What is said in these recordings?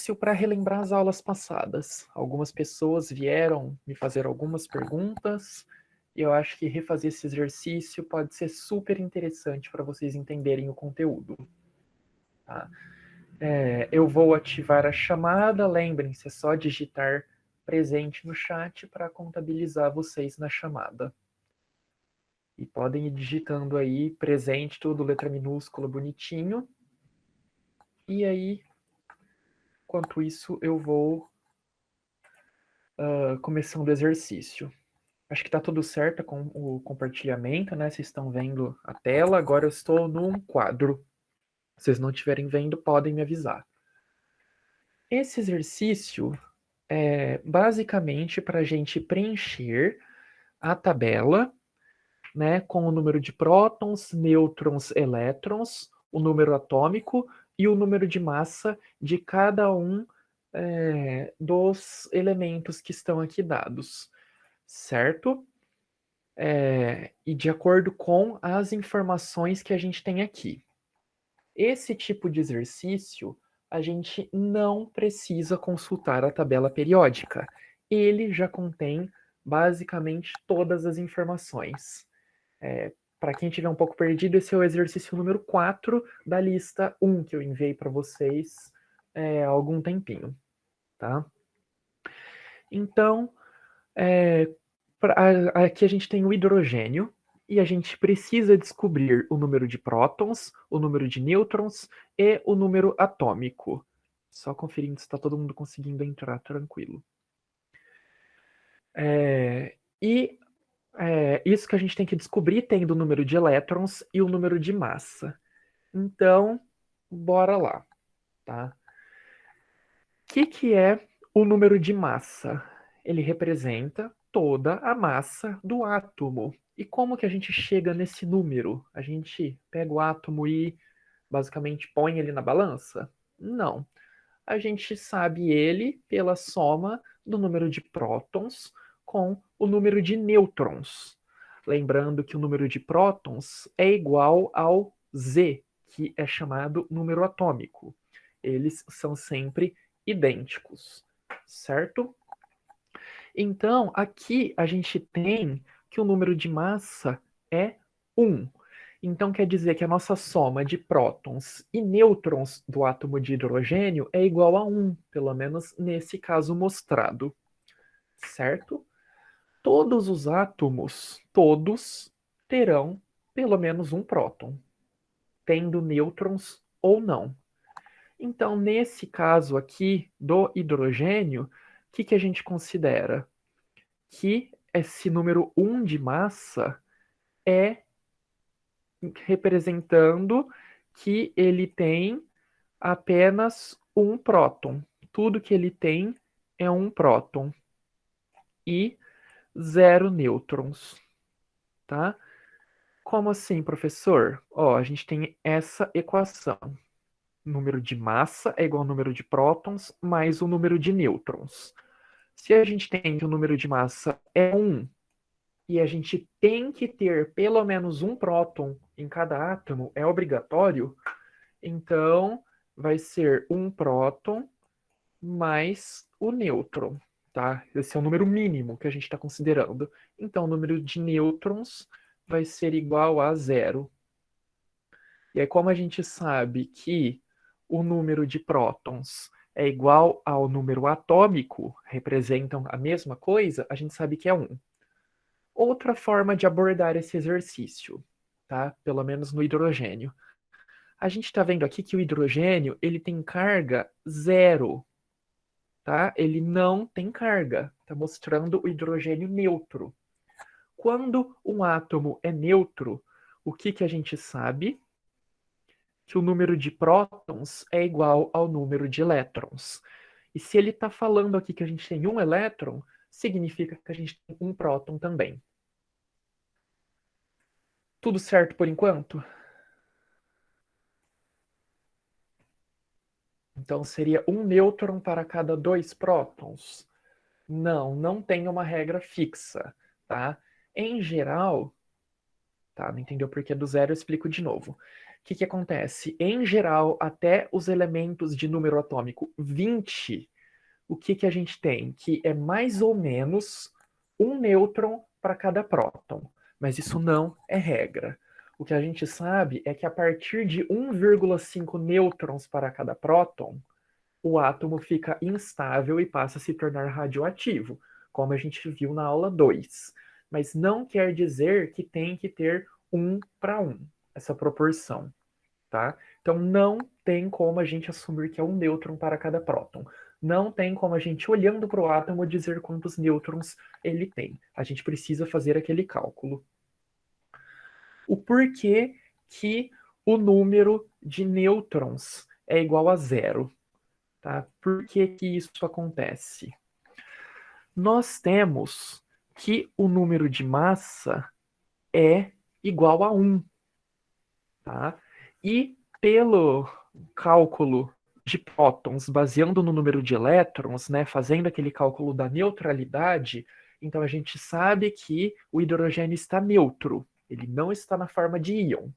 exercício para relembrar as aulas passadas. Algumas pessoas vieram me fazer algumas perguntas e eu acho que refazer esse exercício pode ser super interessante para vocês entenderem o conteúdo. Tá? Eu vou ativar a chamada, lembrem-se, é só digitar presente no chat para contabilizar vocês na chamada. E podem ir digitando aí presente, tudo letra minúscula, bonitinho. E aí, enquanto isso, eu vou começando o exercício. Acho que está tudo certo com o compartilhamento, né? Vocês estão vendo a tela. Agora eu estou num quadro. Se vocês não estiverem vendo, podem me avisar. Esse exercício é basicamente para a gente preencher a tabela, né, com o número de prótons, nêutrons, elétrons, o número atômico e o número de massa de cada um dos elementos que estão aqui dados, certo? E de acordo com as informações que a gente tem aqui. Esse tipo de exercício, a gente não precisa consultar a tabela periódica. Ele já contém basicamente todas as informações. Para quem estiver um pouco perdido, esse é o exercício número 4 da lista 1 que eu enviei para vocês há algum tempinho. Tá? Então, aqui a gente tem o hidrogênio, e a gente precisa descobrir o número de prótons, o número de nêutrons e o número atômico. Só conferindo se está todo mundo conseguindo entrar tranquilo. Isso que a gente tem que descobrir tendo o número de elétrons e o número de massa. Então, bora lá. Tá? O que é o número de massa? Ele representa toda a massa do átomo. E como que a gente chega nesse número? A gente pega o átomo e basicamente põe ele na balança? Não. A gente sabe ele pela soma do número de prótons com o número de nêutrons. Lembrando que o número de prótons é igual ao Z, que é chamado número atômico. Eles são sempre idênticos, certo? Então, aqui a gente tem que o número de massa é 1. Então, quer dizer que a nossa soma de prótons e nêutrons do átomo de hidrogênio é igual a 1, pelo menos nesse caso mostrado, certo? Todos os átomos, todos, terão pelo menos um próton, tendo nêutrons ou não. Então, nesse caso aqui do hidrogênio, o que a gente considera? Que esse número 1 de massa é representando que ele tem apenas um próton. Tudo que ele tem é um próton e 0 nêutrons, tá? Como assim, professor? Ó, a gente tem essa equação. Número de massa é igual ao número de prótons mais o número de nêutrons. Se a gente tem que o número de massa é 1 e a gente tem que ter pelo menos um próton em cada átomo, é obrigatório, então vai ser um próton mais o nêutron, tá? Esse é o número mínimo que a gente está considerando. Então, o número de nêutrons vai ser igual a 0. E aí, como a gente sabe que o número de prótons é igual ao número atômico, representam a mesma coisa, a gente sabe que é 1. Outra forma de abordar esse exercício, tá? Pelo menos no hidrogênio. A gente está vendo aqui que o hidrogênio ele tem carga 0, tá? Ele não tem carga, está mostrando o hidrogênio neutro. Quando um átomo é neutro, o que a gente sabe? Que o número de prótons é igual ao número de elétrons. E se ele está falando aqui que a gente tem um elétron, significa que a gente tem um próton também. Tudo certo por enquanto? Então seria um nêutron para cada 2 prótons? Não, não tem uma regra fixa, tá? Em geral, tá? Não entendeu por que do zero, eu explico de novo. que acontece? Em geral, até os elementos de número atômico 20, o que a gente tem? Que é mais ou menos um nêutron para cada próton. Mas isso não é regra. O que a gente sabe é que a partir de 1,5 nêutrons para cada próton, o átomo fica instável e passa a se tornar radioativo, como a gente viu na aula 2. Mas não quer dizer que tem que ter 1 para 1, essa proporção, tá? Então não tem como a gente assumir que é um nêutron para cada próton. Não tem como a gente, olhando para o átomo, dizer quantos nêutrons ele tem. A gente precisa fazer aquele cálculo. O porquê que o número de nêutrons é igual a zero? Tá? Por que isso acontece? Nós temos que o número de massa é igual a 1. Tá? E pelo cálculo de prótons, baseando no número de elétrons, né, fazendo aquele cálculo da neutralidade, então a gente sabe que o hidrogênio está neutro, ele não está na forma de íon.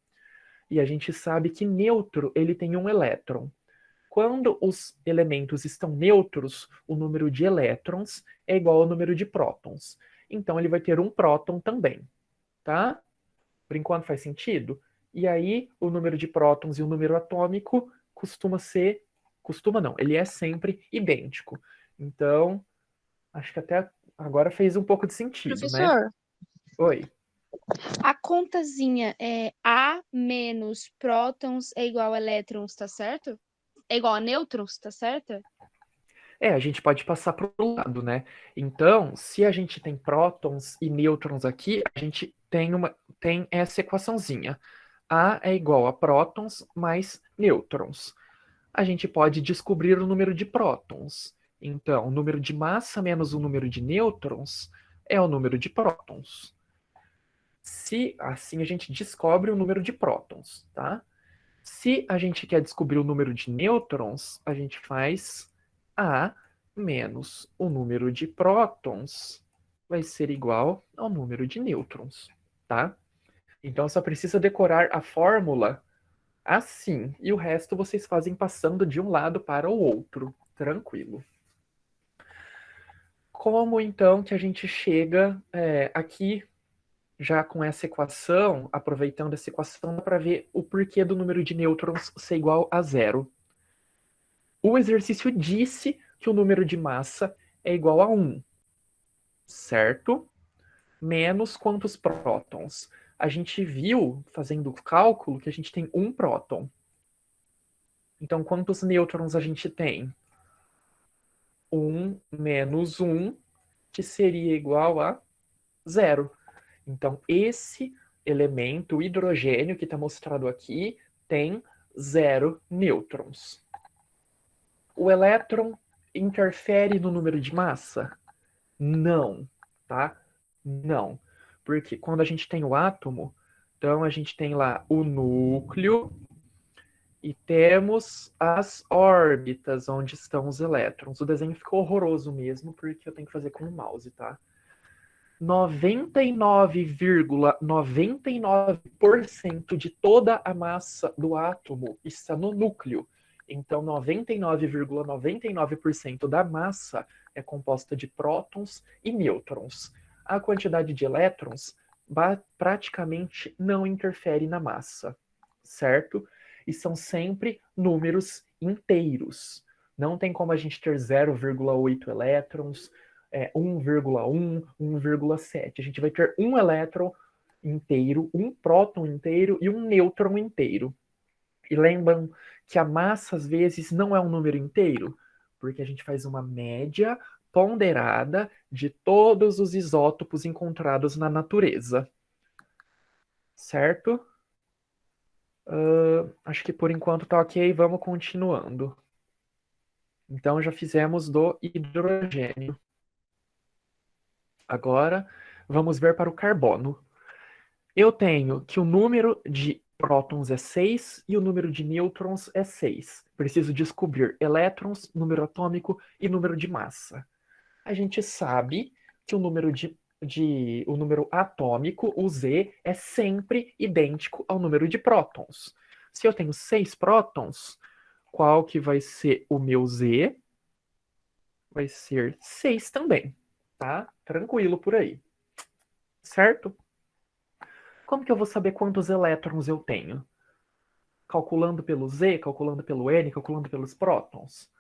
E a gente sabe que neutro ele tem um elétron. Quando os elementos estão neutros, o número de elétrons é igual ao número de prótons. Então ele vai ter um próton também, tá? Por enquanto faz sentido? E aí o número de prótons e o número atômico costuma não, ele é sempre idêntico. Então, acho que até agora fez um pouco de sentido, né? Professor, Oi. a contazinha é A menos prótons é igual a elétrons, tá certo? É igual a nêutrons, tá certo? A gente pode passar para o lado, né? Então, se a gente tem prótons e nêutrons aqui, a gente tem essa equaçãozinha. A é igual a prótons mais nêutrons. A gente pode descobrir o número de prótons. Então, o número de massa menos o número de nêutrons é o número de prótons. Se assim a gente descobre o número de prótons, tá? Se a gente quer descobrir o número de nêutrons, a gente faz A menos o número de prótons vai ser igual ao número de nêutrons, tá? Então só precisa decorar a fórmula assim, e o resto vocês fazem passando de um lado para o outro, tranquilo. Como então que a gente chega aqui já com essa equação, aproveitando essa equação, para ver o porquê do número de nêutrons ser igual a zero? O exercício disse que o número de massa é igual a 1, certo? Menos quantos prótons? A gente viu, fazendo o cálculo, que a gente tem um próton. Então, quantos nêutrons a gente tem? 1 menos 1, que seria igual a 0. Então, esse elemento, o hidrogênio, que está mostrado aqui, tem 0 nêutrons. O elétron interfere no número de massa? Não, tá? Não. Porque quando a gente tem o átomo, então a gente tem lá o núcleo e temos as órbitas onde estão os elétrons. O desenho ficou horroroso mesmo, porque eu tenho que fazer com o mouse, tá? 99,99% de toda a massa do átomo está no núcleo. Então, 99,99% da massa é composta de prótons e nêutrons. A quantidade de elétrons praticamente não interfere na massa, certo? E são sempre números inteiros. Não tem como a gente ter 0,8 elétrons, 1,1, 1,7. A gente vai ter um elétron inteiro, um próton inteiro e um nêutron inteiro. E lembram que a massa, às vezes, não é um número inteiro, porque a gente faz uma média ponderada de todos os isótopos encontrados na natureza. Certo? Acho que por enquanto tá ok, vamos continuando. Então já fizemos do hidrogênio. Agora vamos ver para o carbono. Eu tenho que o número de prótons é 6 e o número de nêutrons é 6. Preciso descobrir elétrons, número atômico e número de massa. A gente sabe que o número o número atômico, o Z, é sempre idêntico ao número de prótons. Se eu tenho 6 prótons, qual que vai ser o meu Z? Vai ser 6 também, tá? Tranquilo por aí. Certo? Como que eu vou saber quantos elétrons eu tenho? Calculando pelo Z, calculando pelo N, calculando pelos prótons?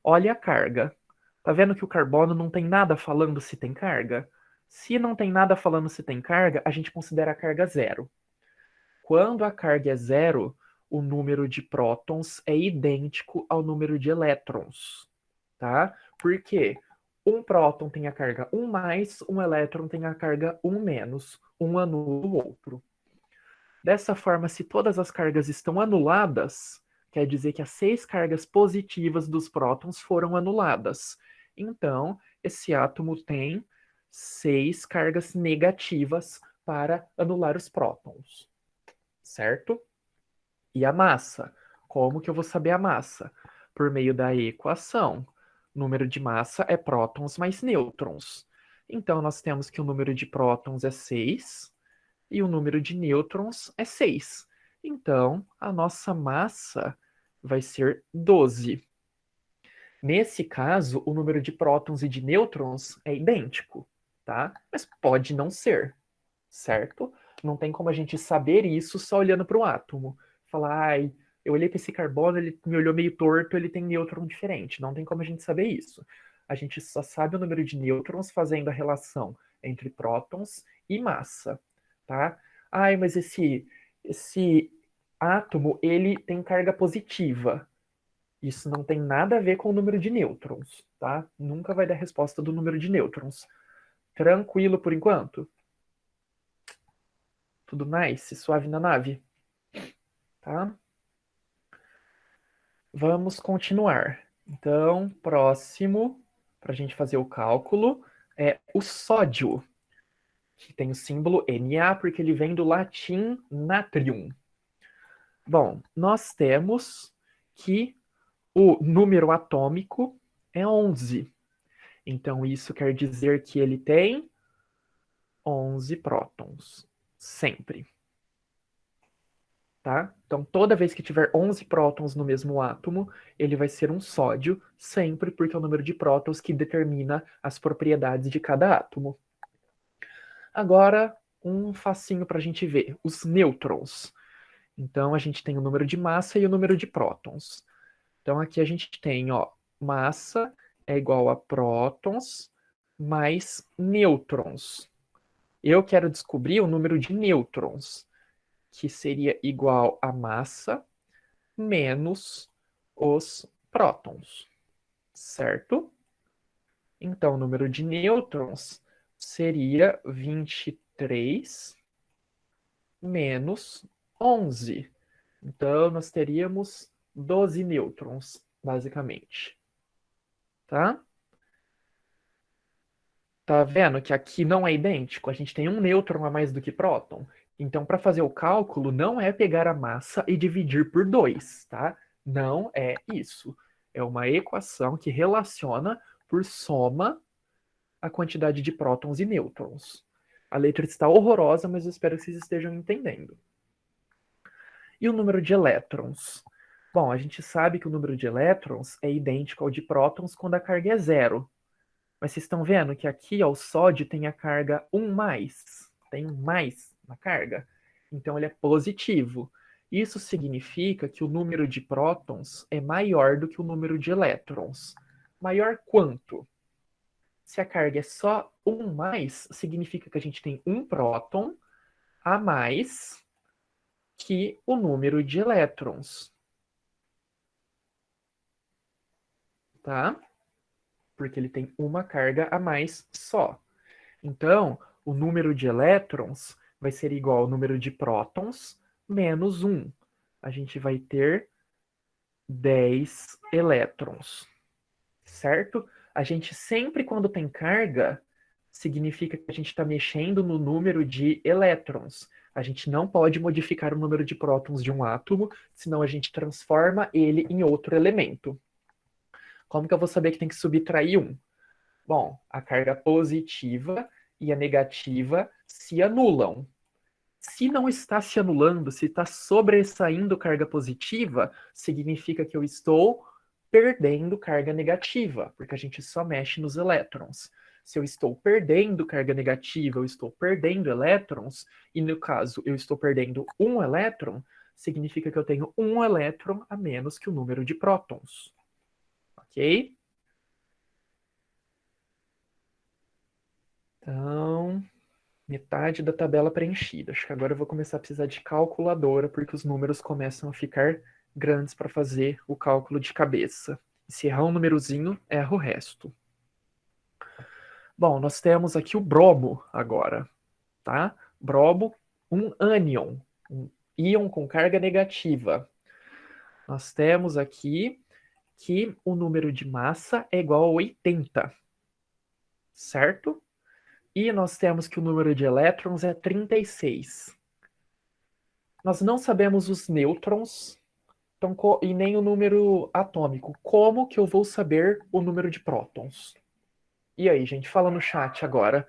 Olha a carga. Tá vendo que o carbono não tem nada falando se tem carga? Se não tem nada falando se tem carga, a gente considera a carga zero. Quando a carga é zero, o número de prótons é idêntico ao número de elétrons, tá? Por quê? Um próton tem a carga 1 mais, um elétron tem a carga 1 menos, um anula o outro. Dessa forma, se todas as cargas estão anuladas, quer dizer que as 6 cargas positivas dos prótons foram anuladas. Então, esse átomo tem 6 cargas negativas para anular os prótons, certo? E a massa? Como que eu vou saber a massa? Por meio da equação. Número de massa é prótons mais nêutrons. Então, nós temos que o número de prótons é 6 e o número de nêutrons é 6. Então, a nossa massa vai ser 12. Nesse caso, o número de prótons e de nêutrons é idêntico, tá? Mas pode não ser, certo? Não tem como a gente saber isso só olhando para o átomo. Falar, ai, eu olhei para esse carbono, ele me olhou meio torto, ele tem nêutron diferente. Não tem como a gente saber isso. A gente só sabe o número de nêutrons fazendo a relação entre prótons e massa, tá? Ai, mas esse átomo, ele tem carga positiva. Isso não tem nada a ver com o número de nêutrons, tá? Nunca vai dar resposta do número de nêutrons. Tranquilo por enquanto? Tudo nice? Suave na nave? Tá? Vamos continuar. Então, próximo, para a gente fazer o cálculo, é o sódio, que tem o símbolo Na, porque ele vem do latim natrium. Bom, nós temos que o número atômico é 11. Então, isso quer dizer que ele tem 11 prótons, sempre. Tá? Então, toda vez que tiver 11 prótons no mesmo átomo, ele vai ser um sódio, sempre, porque é o número de prótons que determina as propriedades de cada átomo. Agora, um facinho para a gente ver, os nêutrons. Então, a gente tem o número de massa e o número de prótons. Então, aqui a gente tem, ó, massa é igual a prótons mais nêutrons. Eu quero descobrir o número de nêutrons, que seria igual a massa menos os prótons, certo? Então, o número de nêutrons seria 23 menos 11. Então, nós teríamos 12 nêutrons, basicamente. Tá? Tá vendo que aqui não é idêntico? A gente tem um nêutron a mais do que próton. Então, para fazer o cálculo, não é pegar a massa e dividir por 2, tá? Não é isso. É uma equação que relaciona por soma a quantidade de prótons e nêutrons. A letra está horrorosa, mas eu espero que vocês estejam entendendo. E o número de elétrons? Bom, a gente sabe que o número de elétrons é idêntico ao de prótons quando a carga é zero. Mas vocês estão vendo que aqui ó, o sódio tem a carga 1 mais. Tem um mais na carga. Então ele é positivo. Isso significa que o número de prótons é maior do que o número de elétrons. Maior quanto? Se a carga é só 1 mais, significa que a gente tem um próton a mais que o número de elétrons. Tá? Porque ele tem uma carga a mais só. Então, o número de elétrons vai ser igual ao número de prótons menos 1. A gente vai ter 10 elétrons, certo? A gente sempre, quando tem carga, significa que a gente está mexendo no número de elétrons. A gente não pode modificar o número de prótons de um átomo, senão a gente transforma ele em outro elemento. Como que eu vou saber que tem que subtrair 1? Bom, a carga positiva e a negativa se anulam. Se não está se anulando, se está sobressaindo carga positiva, significa que eu estou perdendo carga negativa, porque a gente só mexe nos elétrons. Se eu estou perdendo carga negativa, eu estou perdendo elétrons, e no caso eu estou perdendo um elétron, significa que eu tenho um elétron a menos que o número de prótons. Ok? Então, metade da tabela preenchida. Acho que agora eu vou começar a precisar de calculadora, porque os números começam a ficar grandes para fazer o cálculo de cabeça. Se errar um númerozinho, erra o resto. Bom, nós temos aqui o bromo agora, tá? Bromo, um ânion, um íon com carga negativa. Nós temos aqui que o número de massa é igual a 80, certo? E nós temos que o número de elétrons é 36. Nós não sabemos os nêutrons então, e nem o número atômico. Como que eu vou saber o número de prótons? E aí, gente, fala no chat agora.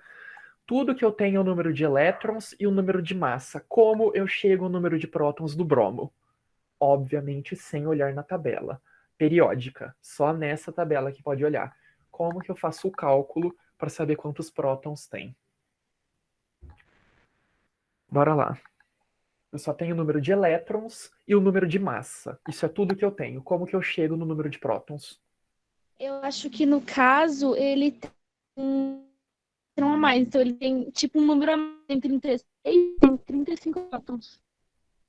Tudo que eu tenho é o número de elétrons e o número de massa. Como eu chego ao número de prótons do bromo? Obviamente, sem olhar na tabela periódica. Só nessa tabela que pode olhar. Como que eu faço o cálculo para saber quantos prótons tem? Bora lá. Eu só tenho o número de elétrons e o número de massa. Isso é tudo que eu tenho. Como que eu chego no número de prótons? Eu acho que no caso ele tem um a mais. Então ele tem tipo um número a mais. Tem 36, tem 35 prótons.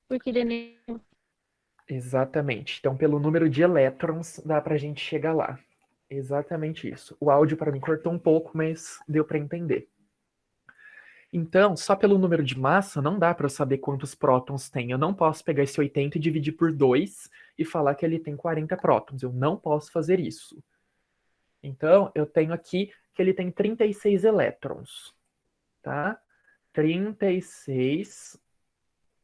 Porque ele é neutro. Exatamente. Então, pelo número de elétrons, dá pra gente chegar lá. Exatamente isso. O áudio para mim cortou um pouco, mas deu para entender. Então, só pelo número de massa não dá para eu saber quantos prótons tem. Eu não posso pegar esse 80 e dividir por 2 e falar que ele tem 40 prótons. Eu não posso fazer isso. Então, eu tenho aqui que ele tem 36 elétrons, tá? 36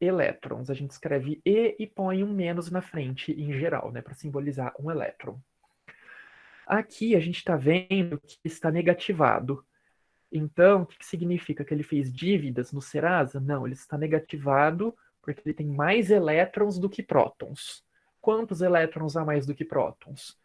elétrons. A gente escreve E põe um menos na frente em geral, né, para simbolizar um elétron. Aqui a gente está vendo que está negativado. Então, o que significa? Que ele fez dívidas no Serasa? Não, ele está negativado porque ele tem mais elétrons do que prótons. Quantos elétrons a mais do que prótons?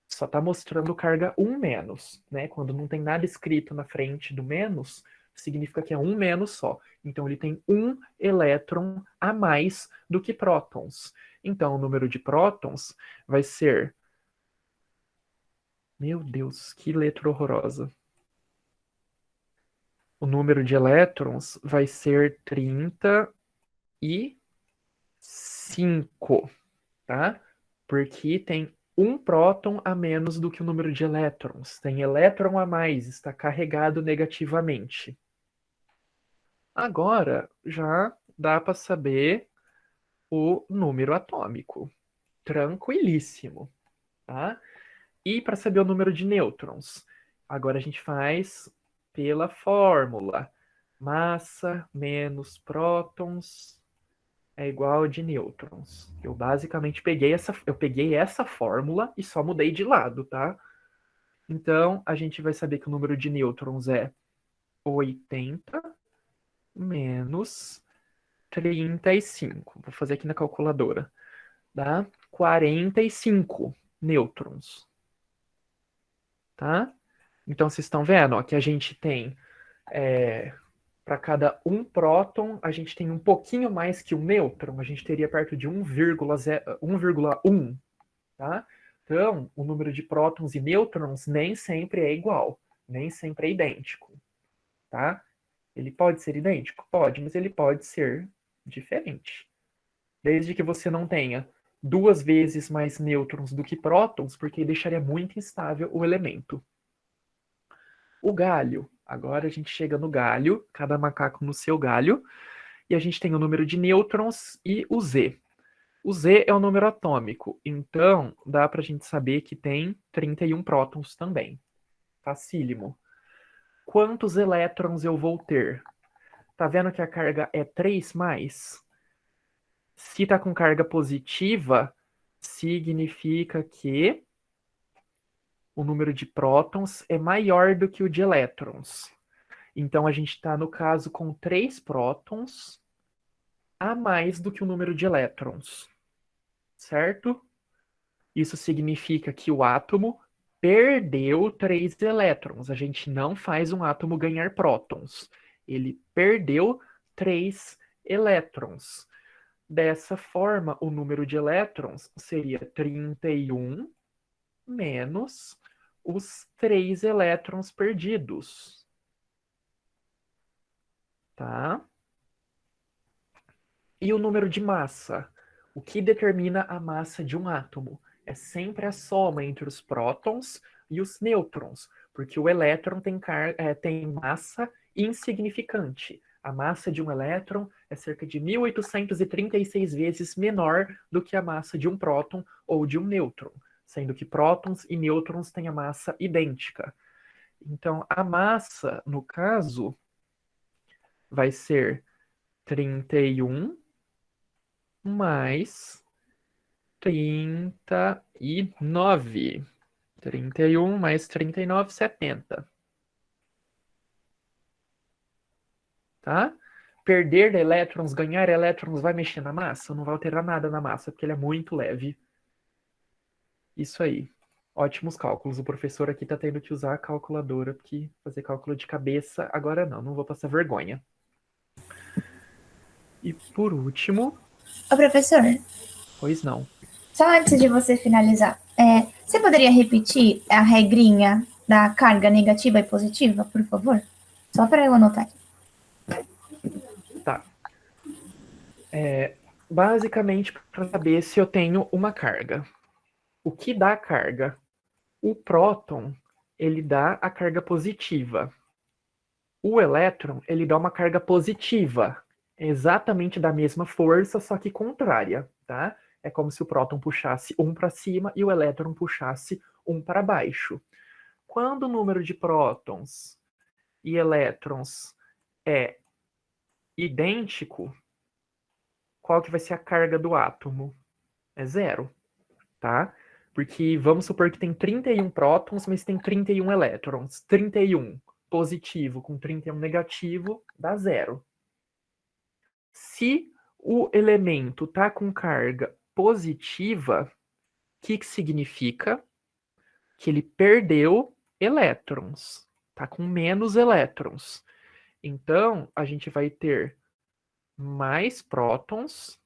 Só está mostrando carga 1 menos, né? Quando não tem nada escrito na frente do menos, significa que é 1 menos só. Então ele tem um elétron a mais do que prótons. Então o número de prótons vai ser... Meu Deus, que letra horrorosa. O número de elétrons vai ser 35, tá? Porque tem um próton a menos do que o número de elétrons. Tem elétron a mais, está carregado negativamente. Agora já dá para saber o número atômico. Tranquilíssimo, tá? E para saber o número de nêutrons, agora a gente faz pela fórmula. Massa menos prótons é igual de nêutrons. Eu basicamente peguei essa fórmula e só mudei de lado, tá? Então, a gente vai saber que o número de nêutrons é 80 menos 35. Vou fazer aqui na calculadora. Dá 45 nêutrons. Tá? Então, vocês estão vendo ó, que a gente tem para cada um próton, a gente tem um pouquinho mais que um nêutron, a gente teria perto de 1,1, tá? Então, o número de prótons e nêutrons nem sempre é igual, nem sempre é idêntico, tá? Ele pode ser idêntico? Pode, mas ele pode ser diferente. Desde que você não tenha 2 vezes mais nêutrons do que prótons, porque deixaria muito instável o elemento. O galho. Agora a gente chega no galho, cada macaco no seu galho, e a gente tem o número de nêutrons e o Z. O Z é o número atômico, então dá para a gente saber que tem 31 prótons também. Facílimo. Quantos elétrons eu vou ter? Tá vendo que a carga é 3 mais? Se tá com carga positiva, significa que o número de prótons é maior do que o de elétrons. Então, a gente está, no caso, com 3 prótons a mais do que o número de elétrons, certo? Isso significa que o átomo perdeu 3 elétrons. A gente não faz um átomo ganhar prótons. Ele perdeu 3 elétrons. Dessa forma, o número de elétrons seria 31 menos os 3 elétrons perdidos. Tá? E o número de massa? O que determina a massa de um átomo? É sempre a soma entre os prótons e os nêutrons, porque o elétron tem massa insignificante. A massa de um elétron é cerca de 1836 vezes menor do que a massa de um próton ou de um nêutron, sendo que prótons e nêutrons têm a massa idêntica. Então, a massa, no caso, vai ser 31 mais 39. 31 mais 39, 70. Tá? Perder elétrons, ganhar elétrons vai mexer na massa? Não vai alterar nada na massa, porque ele é muito leve. Isso aí. Ótimos cálculos. O professor aqui tá tendo que usar a calculadora, porque fazer cálculo de cabeça, agora não vou passar vergonha. E por último... Ô, professor, Pois não. só antes de você finalizar, você poderia repetir a regrinha da carga negativa e positiva, por favor? Só para eu anotar aqui. Tá. Basicamente, para saber se eu tenho uma carga. O que dá a carga? O próton, ele dá a carga positiva. O elétron, ele dá uma carga positiva, exatamente da mesma força, só que contrária, tá? É como se o próton puxasse um para cima e o elétron puxasse um para baixo. Quando o número de prótons e elétrons é idêntico, qual que vai ser a carga do átomo? É zero, tá? Porque vamos supor que tem 31 prótons, mas tem 31 elétrons. 31 positivo com 31 negativo dá zero. Se o elemento está com carga positiva, o que significa? Que ele perdeu elétrons. Está com menos elétrons. Então, a gente vai ter mais prótons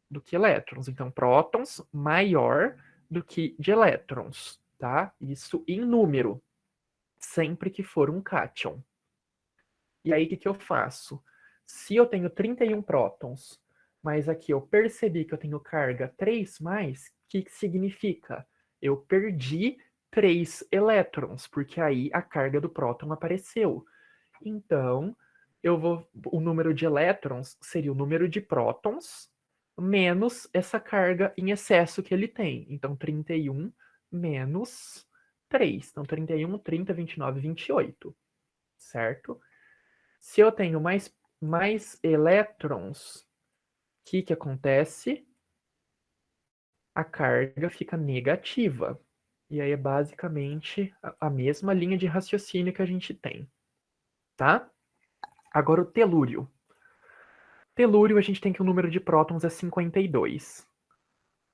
do que elétrons. Então, prótons maior do que de elétrons, tá? Isso em número, sempre que for um cátion. E aí, o que eu faço? Se eu tenho 31 prótons, mas aqui eu percebi que eu tenho carga 3+, o que significa? Eu perdi 3 elétrons, porque aí a carga do próton apareceu. Então, o número de elétrons seria o número de prótons menos essa carga em excesso que ele tem. Então, 31 menos 3. Então, 31, 30, 29, 28. Certo? Se eu tenho mais elétrons, o que acontece? A carga fica negativa. E aí é basicamente a mesma linha de raciocínio que a gente tem. Tá? Agora o telúrio. Telúrio, a gente tem que o número de prótons é 52.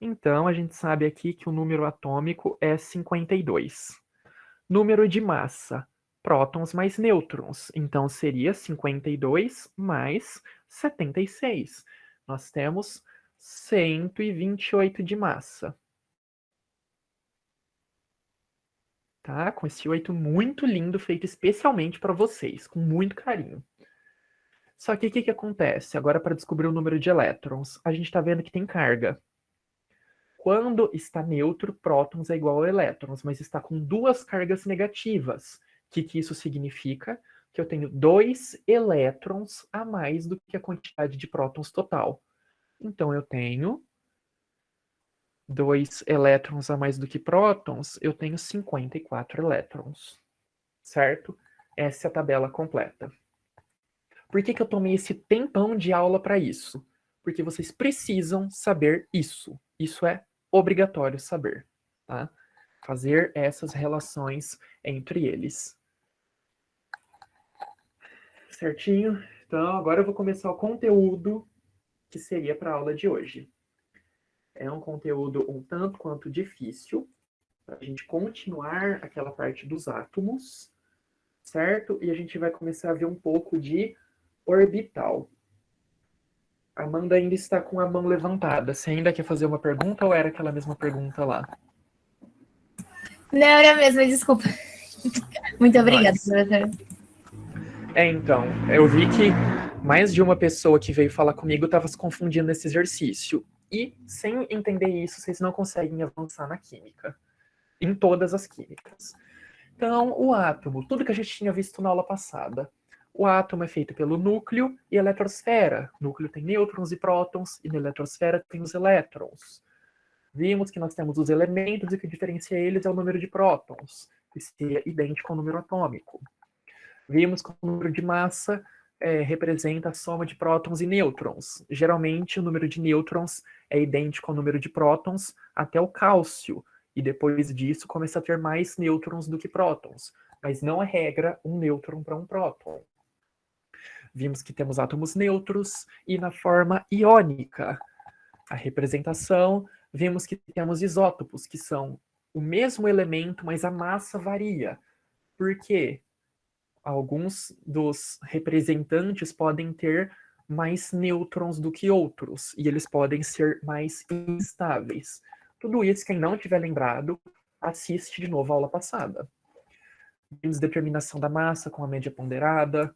Então, a gente sabe aqui que o número atômico é 52. Número de massa, prótons mais nêutrons. Então, seria 52 mais 76. Nós temos 128 de massa. Tá? Com esse 8 muito lindo, feito especialmente para vocês, com muito carinho. Só que o que acontece? Agora, para descobrir o número de elétrons, a gente está vendo que tem carga. Quando está neutro, prótons é igual a elétrons, mas está com duas cargas negativas. O que isso significa? Que eu tenho 2 elétrons a mais do que a quantidade de prótons total. Então, eu tenho 2 elétrons a mais do que prótons, eu tenho 54 elétrons. Certo? Essa é a tabela completa. Por que eu tomei esse tempão de aula para isso? Porque vocês precisam saber isso. Isso é obrigatório saber, tá? Fazer essas relações entre eles. Certinho? Então, agora eu vou começar o conteúdo que seria para a aula de hoje. É um conteúdo um tanto quanto difícil, para a gente continuar aquela parte dos átomos, certo? E a gente vai começar a ver um pouco de orbital. A Amanda ainda está com a mão levantada. Você ainda quer fazer uma pergunta ou era aquela mesma pergunta lá? Não, era mesmo, desculpa. Muito obrigada, Nice. professora. Então, eu vi que mais de uma pessoa que veio falar comigo estava se confundindo nesse exercício. E, sem entender isso, vocês não conseguem avançar na química. Em todas as químicas. Então, o átomo, tudo que a gente tinha visto na aula passada. O átomo é feito pelo núcleo e eletrosfera. O núcleo tem nêutrons e prótons, e na eletrosfera tem os elétrons. Vimos que nós temos os elementos e o que diferencia eles é o número de prótons, que seria idêntico ao número atômico. Vimos que o número de massa representa a soma de prótons e nêutrons. Geralmente, o número de nêutrons é idêntico ao número de prótons até o cálcio, e depois disso começa a ter mais nêutrons do que prótons. Mas não é regra um nêutron para um próton. Vimos que temos átomos neutros e na forma iônica. A representação, vimos que temos isótopos, que são o mesmo elemento, mas a massa varia. Por quê? Alguns dos representantes podem ter mais nêutrons do que outros, e eles podem ser mais instáveis. Tudo isso, quem não tiver lembrado, assiste de novo a aula passada. Vimos determinação da massa com a média ponderada,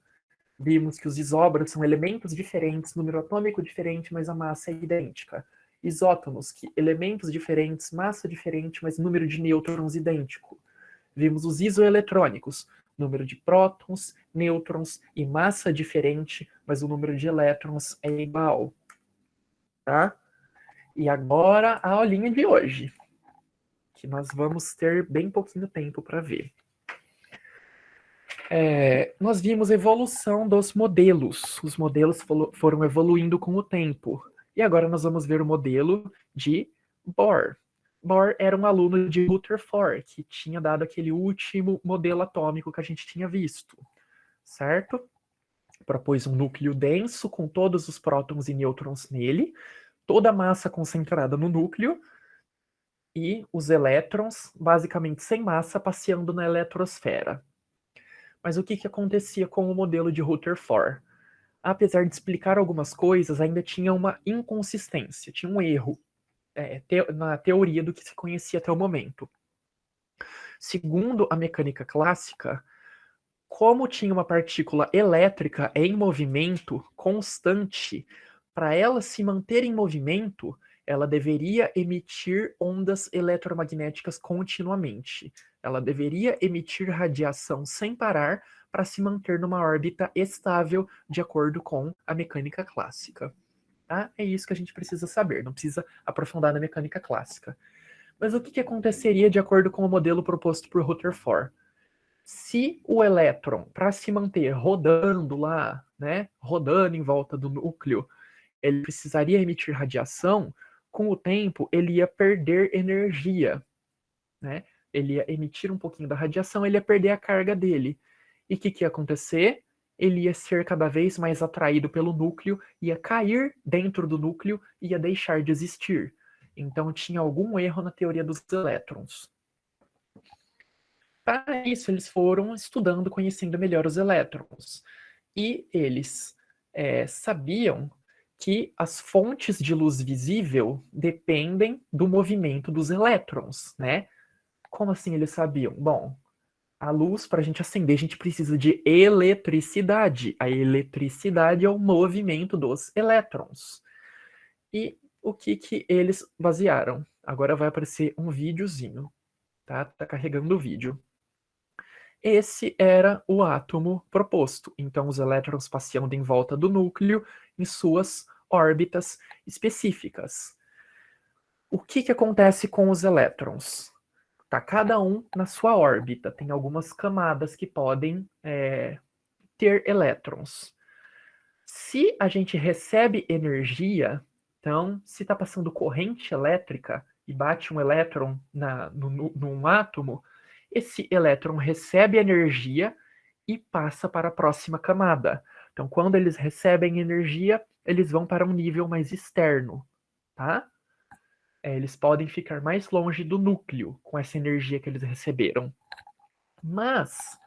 vimos que os isóbaros são elementos diferentes, número atômico diferente, mas a massa é idêntica. Isótonos, que elementos diferentes, massa diferente, mas número de nêutrons idêntico. Vimos os isoeletrônicos, número de prótons, nêutrons e massa diferente, mas o número de elétrons é igual. Tá? E agora a aulinha de hoje, que nós vamos ter bem pouquinho tempo para ver. Nós vimos a evolução dos modelos. Os modelos foram evoluindo com o tempo. E agora nós vamos ver o modelo de Bohr. Bohr era um aluno de Rutherford, que tinha dado aquele último modelo atômico que a gente tinha visto, certo? Propôs um núcleo denso com todos os prótons e nêutrons nele, toda a massa concentrada no núcleo, e os elétrons, basicamente sem massa, passeando na eletrosfera. Mas o que acontecia com o modelo de Rutherford? Apesar de explicar algumas coisas, ainda tinha uma inconsistência, tinha um erro na teoria do que se conhecia até o momento. Segundo a mecânica clássica, como tinha uma partícula elétrica em movimento constante, para ela se manter em movimento, ela deveria emitir ondas eletromagnéticas continuamente. Ela deveria emitir radiação sem parar para se manter numa órbita estável de acordo com a mecânica clássica. Tá? É isso que a gente precisa saber, não precisa aprofundar na mecânica clássica. Mas o que aconteceria de acordo com o modelo proposto por Rutherford? Se o elétron, para se manter rodando lá, né, rodando em volta do núcleo, ele precisaria emitir radiação, com o tempo ele ia perder energia, né? Ele ia emitir um pouquinho da radiação, ele ia perder a carga dele. E o que ia acontecer? Ele ia ser cada vez mais atraído pelo núcleo, ia cair dentro do núcleo e ia deixar de existir. Então tinha algum erro na teoria dos elétrons. Para isso, eles foram estudando, conhecendo melhor os elétrons. E eles sabiam que as fontes de luz visível dependem do movimento dos elétrons, né? Como assim eles sabiam? Bom, a luz, para a gente acender, a gente precisa de eletricidade. A eletricidade é o movimento dos elétrons. E o que eles basearam? Agora vai aparecer um videozinho, tá? Tá carregando o vídeo. Esse era o átomo proposto. Então, os elétrons passeando em volta do núcleo em suas órbitas específicas. O que acontece com os elétrons? Tá cada um na sua órbita. Tem algumas camadas que podem ter elétrons. Se a gente recebe energia, então, se está passando corrente elétrica e bate um elétron num átomo, esse elétron recebe energia e passa para a próxima camada. Então, quando eles recebem energia, eles vão para um nível mais externo, tá? Eles podem ficar mais longe do núcleo com essa energia que eles receberam. Mas,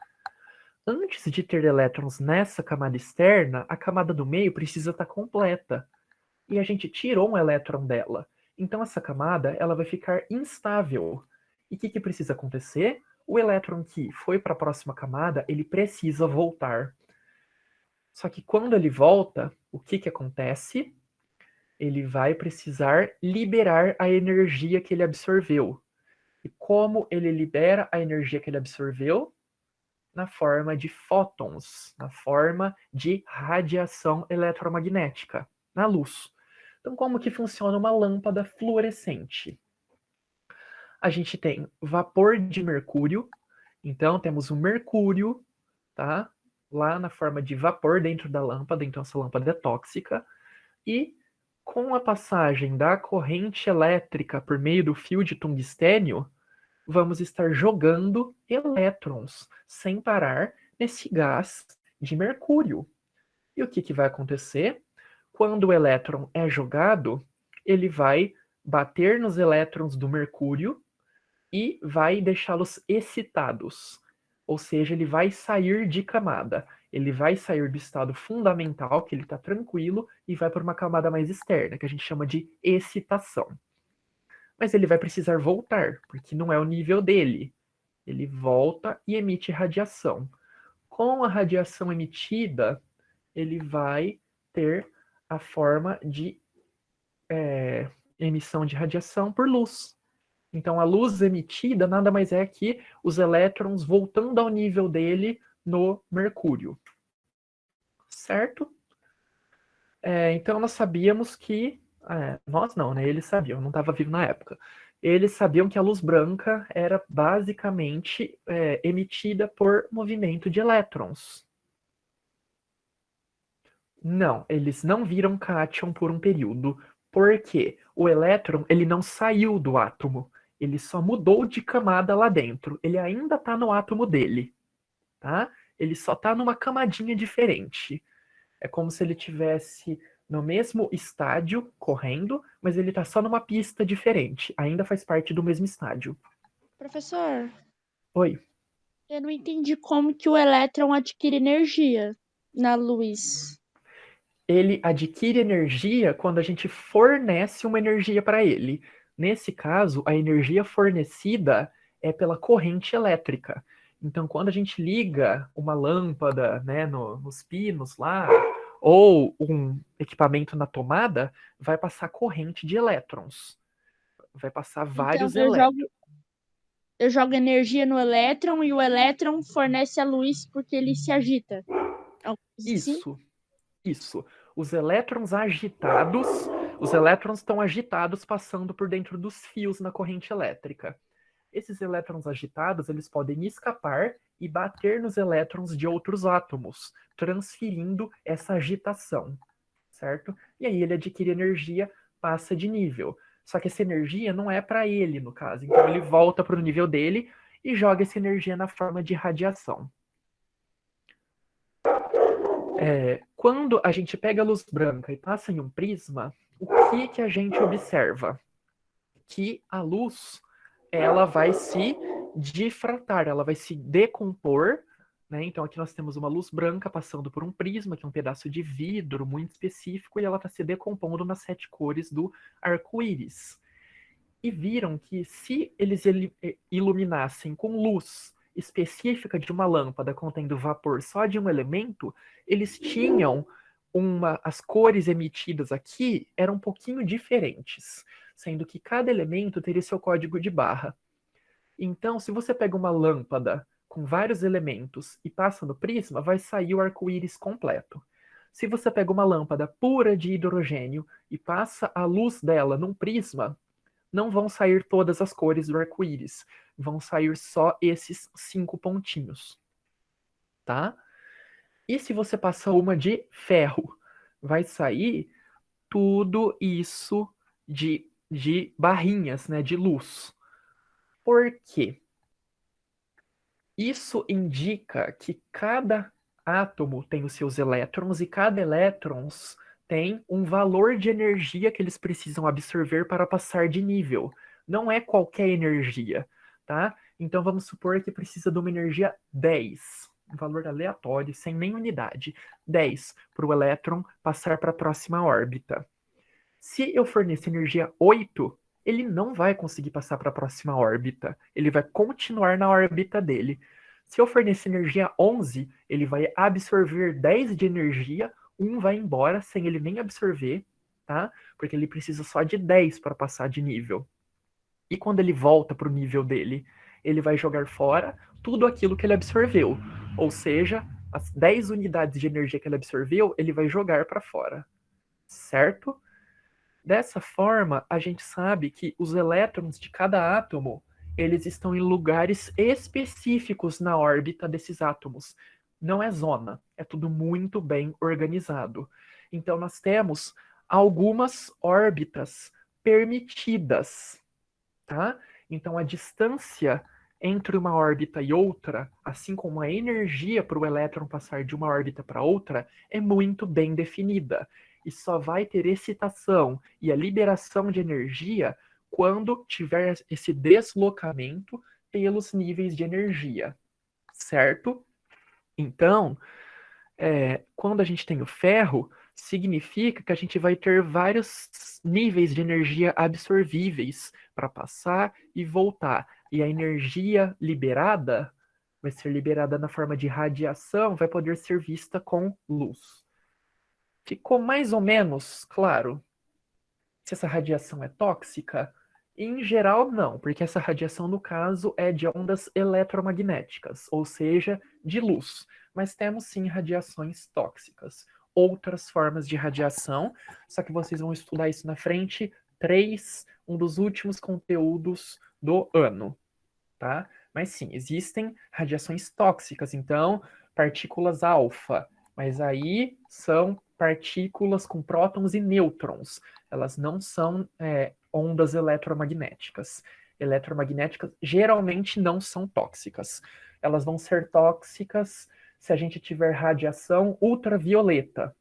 antes de ter elétrons nessa camada externa, a camada do meio precisa estar completa. E a gente tirou um elétron dela. Então, essa camada ela vai ficar instável. E o que precisa acontecer? O elétron que foi para a próxima camada, ele precisa voltar. Só que quando ele volta, o que acontece? Ele vai precisar liberar a energia que ele absorveu. E como ele libera a energia que ele absorveu? Na forma de fótons, na forma de radiação eletromagnética, na luz. Então, como que funciona uma lâmpada fluorescente? A gente tem vapor de mercúrio, então temos o mercúrio, tá? Lá na forma de vapor dentro da lâmpada, então essa lâmpada é tóxica. E com a passagem da corrente elétrica por meio do fio de tungstênio, vamos estar jogando elétrons sem parar nesse gás de mercúrio. E o que vai acontecer? Quando o elétron é jogado, ele vai bater nos elétrons do mercúrio e vai deixá-los excitados. Ou seja, ele vai sair de camada. Ele vai sair do estado fundamental, que ele está tranquilo, e vai para uma camada mais externa, que a gente chama de excitação. Mas ele vai precisar voltar, porque não é o nível dele. Ele volta e emite radiação. Com a radiação emitida, ele vai ter a forma de emissão de radiação por luz. Então, a luz emitida nada mais é que os elétrons voltando ao nível dele no mercúrio. Certo? Então, nós sabíamos que... nós não, né? Eles sabiam, eu não estava vivo na época. Eles sabiam que a luz branca era basicamente emitida por movimento de elétrons. Não, eles não viram cátion por um período, porque o elétron ele não saiu do átomo, ele só mudou de camada lá dentro. Ele ainda está no átomo dele, tá? Ele só está numa camadinha diferente. É como se ele tivesse no mesmo estádio correndo, mas ele está só numa pista diferente. Ainda faz parte do mesmo estádio. Professor, Oi. eu não entendi como que o elétron adquire energia na luz. Ele adquire energia quando a gente fornece uma energia para ele. Nesse caso, a energia fornecida é pela corrente elétrica. Então, quando a gente liga uma lâmpada, né, nos pinos lá, ou um equipamento na tomada, vai passar corrente de elétrons. Vai passar vários Então, elétrons. eu jogo energia no elétron e o elétron fornece a luz porque ele se agita. Sim? Isso. Os elétrons estão agitados passando por dentro dos fios na corrente elétrica. Esses elétrons agitados, eles podem escapar e bater nos elétrons de outros átomos, transferindo essa agitação, certo? E aí ele adquire energia, passa de nível. Só que essa energia não é para ele, no caso. Então ele volta para o nível dele e joga essa energia na forma de radiação. Quando a gente pega a luz branca e passa em um prisma, o que a gente observa? Que a luz ela vai se difratar, ela vai se decompor, né? Então aqui nós temos uma luz branca passando por um prisma, que é um pedaço de vidro muito específico, e ela está se decompondo nas 7 cores do arco-íris. E viram que se eles iluminassem com luz específica de uma lâmpada contendo vapor só de um elemento, eles tinham as cores emitidas aqui eram um pouquinho diferentes, sendo que cada elemento teria seu código de barra. Então, se você pega uma lâmpada com vários elementos e passa no prisma, vai sair o arco-íris completo. Se você pega uma lâmpada pura de hidrogênio e passa a luz dela num prisma, não vão sair todas as cores do arco-íris, vão sair só esses 5 pontinhos, tá? E se você passar uma de ferro, vai sair tudo isso de barrinhas, né, de luz. Por quê? Isso indica que cada átomo tem os seus elétrons e cada elétron tem um valor de energia que eles precisam absorver para passar de nível. Não é qualquer energia, tá? Então vamos supor que precisa de uma energia 10, um valor aleatório, sem nem unidade. 10 para o elétron passar para a próxima órbita. Se eu fornecer energia 8, ele não vai conseguir passar para a próxima órbita. Ele vai continuar na órbita dele. Se eu fornecer energia 11, ele vai absorver 10 de energia, um vai embora sem ele nem absorver, tá? Porque ele precisa só de 10 para passar de nível. E quando ele volta para o nível dele, ele vai jogar fora tudo aquilo que ele absorveu. Ou seja, as 10 unidades de energia que ele absorveu, ele vai jogar para fora. Certo? Dessa forma, a gente sabe que os elétrons de cada átomo, eles estão em lugares específicos na órbita desses átomos. Não é zona, é tudo muito bem organizado. Então, nós temos algumas órbitas permitidas, tá? Então, a distância entre uma órbita e outra, assim como a energia para o elétron passar de uma órbita para outra, é muito bem definida. E só vai ter excitação e a liberação de energia quando tiver esse deslocamento pelos níveis de energia, certo? Então, quando a gente tem o ferro, significa que a gente vai ter vários níveis de energia absorvíveis para passar e voltar. E a energia liberada vai ser liberada na forma de radiação, vai poder ser vista com luz. Ficou mais ou menos claro se essa radiação é tóxica? Em geral, não, porque essa radiação, no caso, é de ondas eletromagnéticas, ou seja, de luz. Mas temos sim radiações tóxicas. Outras formas de radiação, só que vocês vão estudar isso na frente 3, um dos últimos conteúdos do ano, tá? Mas sim, existem radiações tóxicas, então, partículas alfa, mas aí são partículas com prótons e nêutrons. Elas não são ondas eletromagnéticas. Eletromagnéticas geralmente não são tóxicas. Elas vão ser tóxicas se a gente tiver radiação ultravioleta.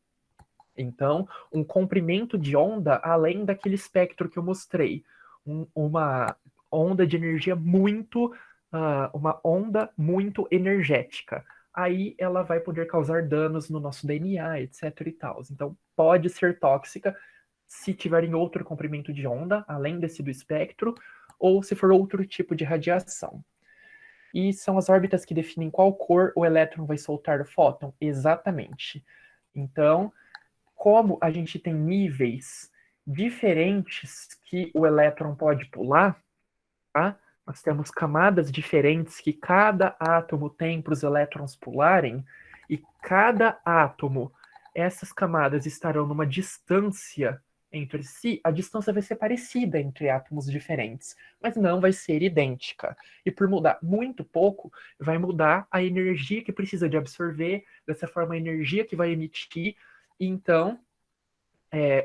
Então, um comprimento de onda além daquele espectro que eu mostrei. Uma onda de energia uma onda muito energética. Aí ela vai poder causar danos no nosso DNA, etc e tal. Então, pode ser tóxica se tiver em outro comprimento de onda, além desse do espectro, ou se for outro tipo de radiação. E são as órbitas que definem qual cor o elétron vai soltar o fóton. Exatamente. Então, como a gente tem níveis diferentes que o elétron pode pular, tá? Nós temos camadas diferentes que cada átomo tem para os elétrons pularem, e cada átomo, essas camadas estarão numa distância entre si, a distância vai ser parecida entre átomos diferentes, mas não vai ser idêntica. E por mudar muito pouco, vai mudar a energia que precisa de absorver, dessa forma a energia que vai emitir. Então,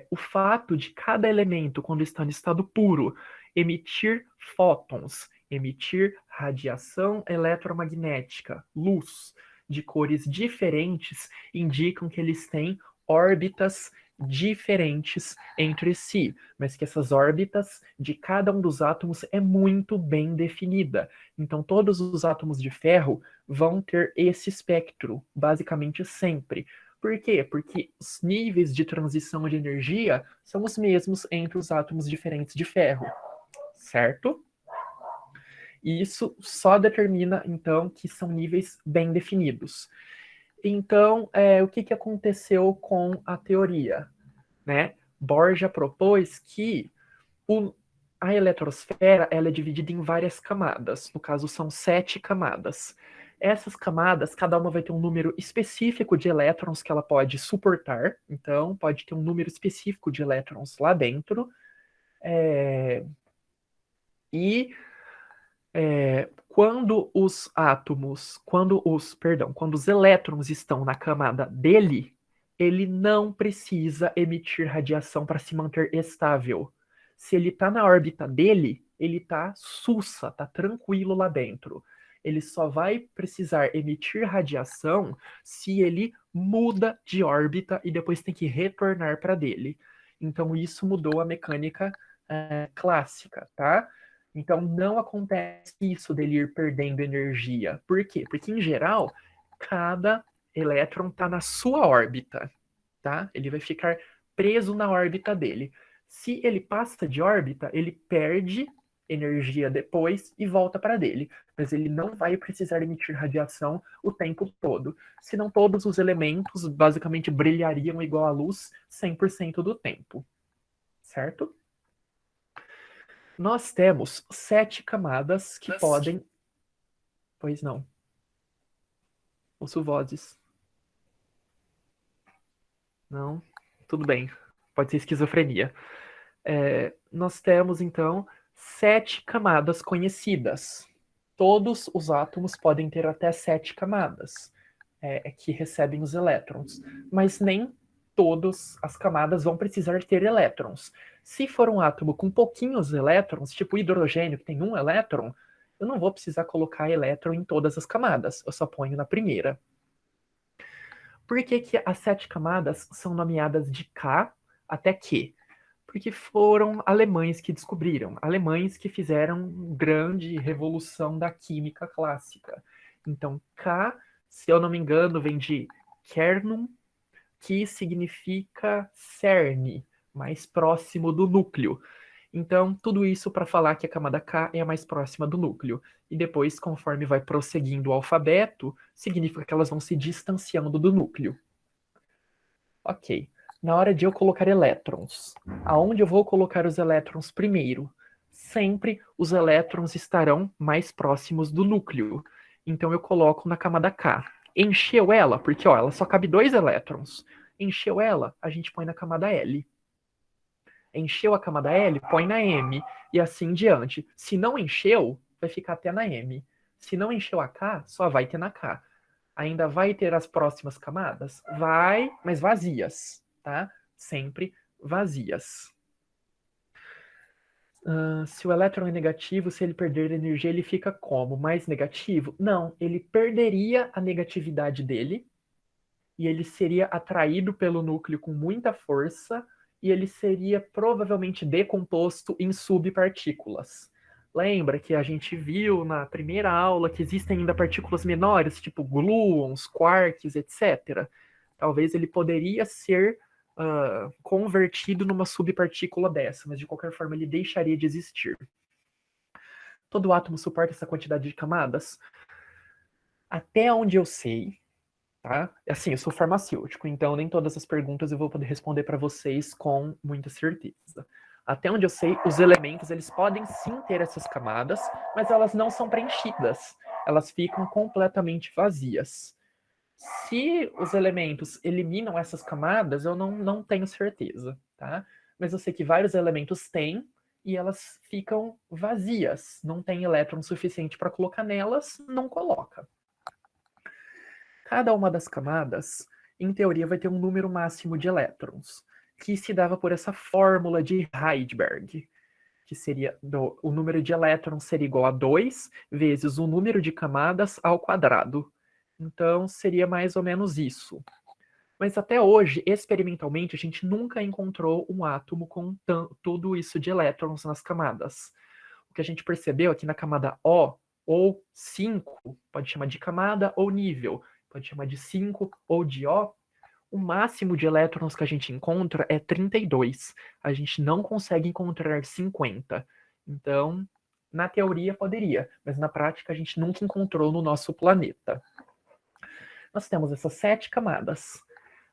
o fato de cada elemento, quando está no estado puro, emitir fótons, emitir radiação eletromagnética, luz, de cores diferentes, indicam que eles têm órbitas diferentes entre si, mas que essas órbitas de cada um dos átomos é muito bem definida. Então, todos os átomos de ferro vão ter esse espectro, basicamente sempre. Por quê? Porque os níveis de transição de energia são os mesmos entre os átomos diferentes de ferro, certo? E isso só determina, então, que são níveis bem definidos. Então, o que aconteceu com a teoria? Né? Borja propôs que a eletrosfera ela é dividida em várias camadas. No caso, são 7 camadas. Essas camadas, cada uma vai ter um número específico de elétrons que ela pode suportar. Então, pode ter um número específico de elétrons lá dentro. Quando os elétrons estão na camada dele, ele não precisa emitir radiação para se manter estável. Se ele está na órbita dele, ele está sussa, está tranquilo lá dentro. ele só vai precisar emitir radiação se ele muda de órbita e depois tem que retornar para dele. Então isso mudou a mecânica clássica, tá? Então não acontece isso dele ir perdendo energia. Por quê? Porque em geral, cada elétron está na sua órbita, tá? Ele vai ficar preso na órbita dele. Se ele passa de órbita, ele perde energia depois e volta para dele. Mas ele não vai precisar emitir radiação o tempo todo. Senão todos os elementos basicamente brilhariam igual a luz 100% do tempo. Certo? Nós temos 7 camadas que podem... Pois não. Ouço vozes. Não? Tudo bem. Pode ser esquizofrenia. Nós temos, então, 7 camadas conhecidas. Todos os átomos podem ter até 7 camadas que recebem os elétrons. Mas nem todas as camadas vão precisar ter elétrons. Se for um átomo com pouquinhos elétrons, tipo hidrogênio, que tem um elétron, eu não vou precisar colocar elétron em todas as camadas. Eu só ponho na primeira. Por que as 7 camadas são nomeadas de K até Q? Porque foram alemães que descobriram, alemães que fizeram grande revolução da química clássica. Então, K, se eu não me engano, vem de Kernum, que significa cerne, mais próximo do núcleo. Então, tudo isso para falar que a camada K é a mais próxima do núcleo. E depois, conforme vai prosseguindo o alfabeto, significa que elas vão se distanciando do núcleo. Ok. Na hora de eu colocar elétrons, aonde eu vou colocar os elétrons primeiro? Sempre os elétrons estarão mais próximos do núcleo. Então eu coloco na camada K. Encheu ela, porque ó, ela só cabe 2 elétrons. Encheu ela, a gente põe na camada L. Encheu a camada L, põe na M. E assim em diante. Se não encheu, vai ficar até na M. Se não encheu a K, só vai ter na K. Ainda vai ter as próximas camadas? Vai, mas vazias. Tá? Sempre vazias. Se o elétron é negativo, se ele perder energia, ele fica como? Mais negativo? Não, ele perderia a negatividade dele e ele seria atraído pelo núcleo com muita força e ele seria provavelmente decomposto em subpartículas. Lembra que a gente viu na primeira aula que existem ainda partículas menores, tipo gluons, quarks, etc. Talvez ele poderia ser convertido numa subpartícula dessa, mas de qualquer forma ele deixaria de existir. Todo átomo suporta essa quantidade de camadas? Até onde eu sei, tá? Assim, eu sou farmacêutico, então nem todas as perguntas eu vou poder responder para vocês com muita certeza. Até onde eu sei, os elementos eles podem sim ter essas camadas, mas elas não são preenchidas. Elas ficam completamente vazias. Se os elementos eliminam essas camadas, eu não tenho certeza, tá? Mas eu sei que vários elementos têm e elas ficam vazias. Não tem elétron suficiente para colocar nelas, não coloca. Cada uma das camadas, em teoria, vai ter um número máximo de elétrons, que se dava por essa fórmula de Heisenberg, que seria o número de elétrons seria igual a 2 vezes o número de camadas ao quadrado. Então, seria mais ou menos isso. Mas até hoje, experimentalmente, a gente nunca encontrou um átomo com tudo isso de elétrons nas camadas. O que a gente percebeu aqui na camada O, ou 5, pode chamar de camada ou nível, pode chamar de 5 ou de O, o máximo de elétrons que a gente encontra é 32. A gente não consegue encontrar 50. Então, na teoria poderia, mas na prática a gente nunca encontrou no nosso planeta. Nós temos essas 7 camadas.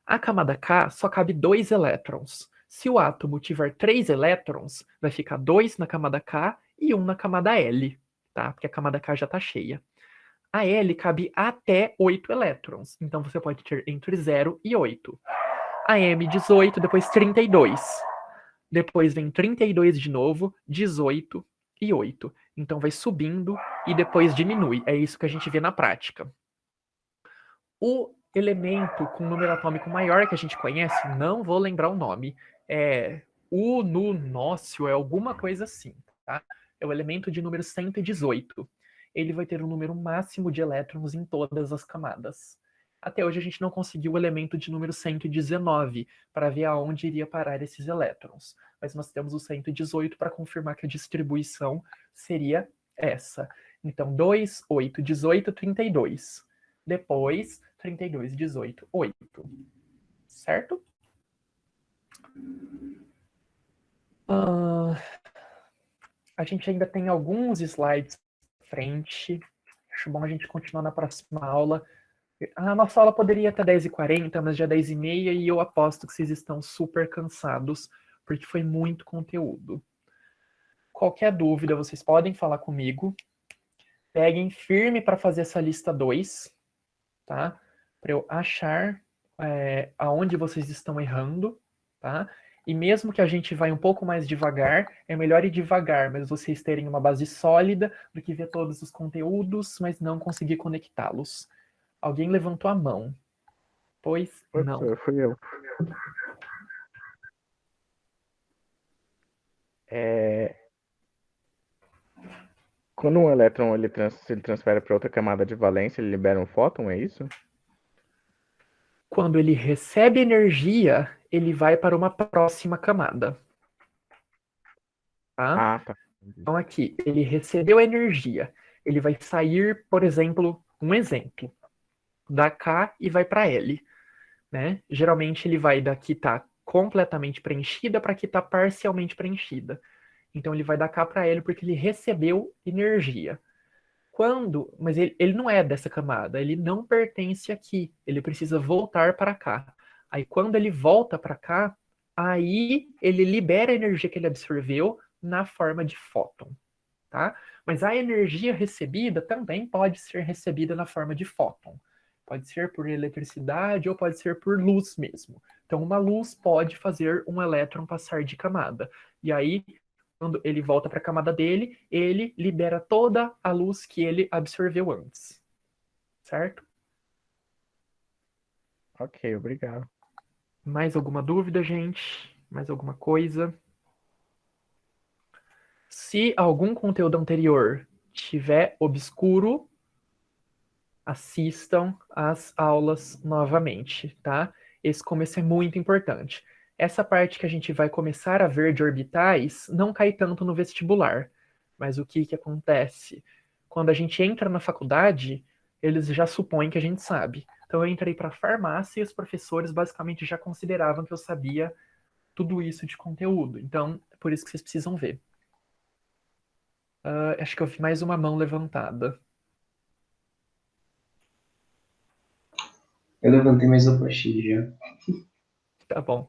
A camada K só cabe 2 elétrons. Se o átomo tiver 3 elétrons, vai ficar 2 na camada K e 1 na camada L, tá? Porque a camada K já está cheia. A L cabe até 8 elétrons, então você pode ter entre 0 e 8. A M, 18, depois 32. Depois vem 32 de novo, 18 e 8. Então vai subindo e depois diminui. É isso que a gente vê na prática. O elemento com número atômico maior que a gente conhece, não vou lembrar o nome, é ununócio, é alguma coisa assim, tá? É o elemento de número 118. ele vai ter um número máximo de elétrons em todas as camadas. Até hoje a gente não conseguiu o elemento de número 119 para ver aonde iria parar esses elétrons. Mas nós temos o 118 para confirmar que a distribuição seria essa. Então, 2, 8, 18, 32. Depois, 32, 18, 8. Certo? A gente ainda tem alguns slides à frente. Acho bom a gente continuar na próxima aula. A nossa aula poderia até 10h40, mas já é 10h30 e eu aposto que vocês estão super cansados, porque foi muito conteúdo. Qualquer dúvida, vocês podem falar comigo. Peguem firme para fazer essa lista 2, tá? Para eu achar aonde vocês estão errando, tá? E mesmo que a gente vá um pouco mais devagar, é melhor ir devagar, mas vocês terem uma base sólida do que ver todos os conteúdos, mas não conseguir conectá-los. Alguém levantou a mão. Pois não. Fui eu. Quando um elétron ele se transfere para outra camada de valência, ele libera um fóton, é isso? Quando ele recebe energia, ele vai para uma próxima camada. Tá? Ah, tá. Então aqui, ele recebeu energia. Ele vai sair, por exemplo, um exemplo. Da K e vai para L. Né? Geralmente ele vai daqui tá completamente preenchida para aqui tá parcialmente preenchida. Então ele vai da K para L porque ele recebeu energia. Mas ele não é dessa camada, ele não pertence aqui, ele precisa voltar para cá. Aí quando ele volta para cá, aí ele libera a energia que ele absorveu na forma de fóton, tá? Mas a energia recebida também pode ser recebida na forma de fóton. Pode ser por eletricidade ou pode ser por luz mesmo. Então uma luz pode fazer um elétron passar de camada. E aí quando ele volta para a camada dele, ele libera toda a luz que ele absorveu antes. Certo? Ok, obrigado. Mais alguma dúvida, gente? Mais alguma coisa? Se algum conteúdo anterior estiver obscuro, assistam às aulas novamente, tá? Esse começo é muito importante. Essa parte que a gente vai começar a ver de orbitais não cai tanto no vestibular. Mas o que acontece? Quando a gente entra na faculdade, eles já supõem que a gente sabe. Então eu entrei para farmácia e os professores basicamente já consideravam que eu sabia tudo isso de conteúdo. Então, é por isso que vocês precisam ver. Acho que eu vi mais uma mão levantada. Eu levantei mais a partir já. Tá bom.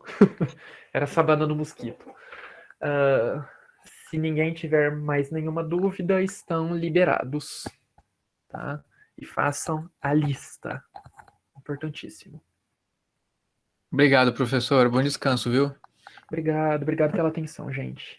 Era sabana no mosquito. Se ninguém tiver mais nenhuma dúvida, estão liberados. Tá? E façam a lista. Importantíssimo. Obrigado, professor. Bom descanso, viu? Obrigado pela atenção, gente.